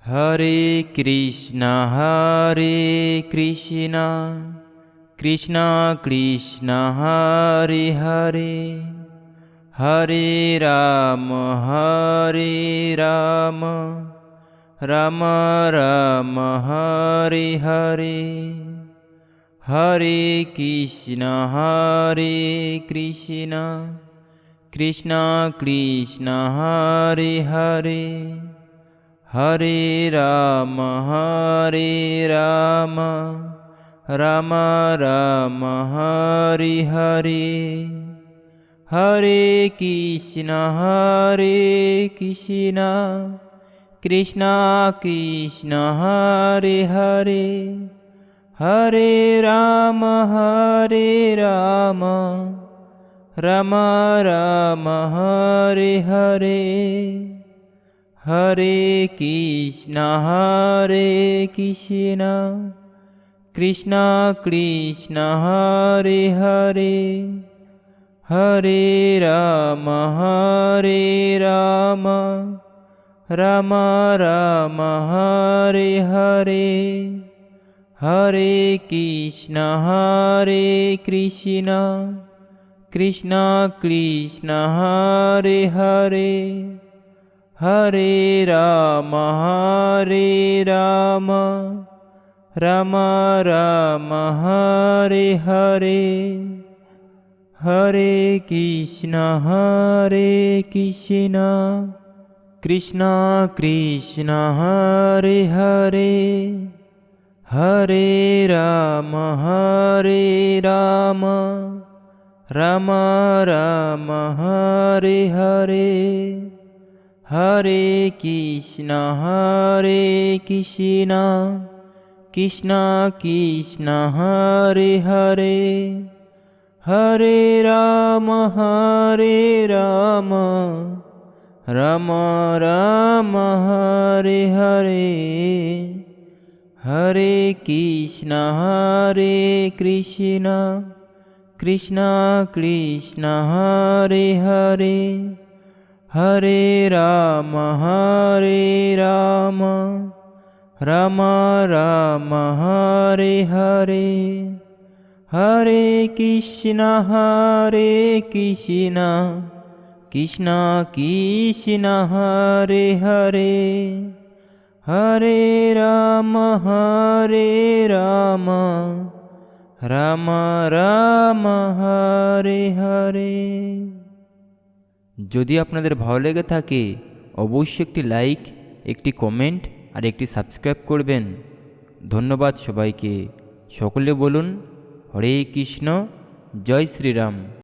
হরে কৃষ্ণ কৃষ্ণ কৃষ্ণ হরে হরে, হরে রাম রাম রাম হরে হরে। হরে কৃষ্ণ কৃষ্ণ কৃষ্ণ হরে হরে, হরে রাম রাম রাম হরে হরে। হরে কৃষ্ণ কৃষ্ণ কৃষ্ণ হরে হরে, হরে রাম রাম রাম হরে হরে। হরে কৃষ্ণ কৃষ্ণ কৃষ্ণ হরে হরে, হরে রাম রাম রাম হরে হরে। হরে কৃষ্ণ কৃষ্ণ কৃষ্ণ হরে হরে, হরে রাম রাম রাম হরে হরে। হরে কৃষ্ণ কৃষ্ণ কৃষ্ণ হরে হরে, হরে রাম রাম রাম হরে হরে। হরে কৃষ্ণ কৃষ্ণ কৃষ্ণ হরে হরে, হরে রাম রাম রাম হরে হরে। হরে কৃষ্ণ কৃষ্ণ কৃষ্ণ হরে হরে, হরে রাম রাম রাম হরে হরে। হরে কৃষ্ণ কৃষ্ণ কৃষ্ণ হরে হরে, হরে রাম রাম রাম হরে হরে। যদি আপনাদের ভালো লেগে থাকে অবশ্যই একটি লাইক, একটি কমেন্ট আর একটি সাবস্ক্রাইব করবেন। ধন্যবাদ সবাইকে। সকলে বলুন হরে কৃষ্ণ, জয় শ্রীরাম।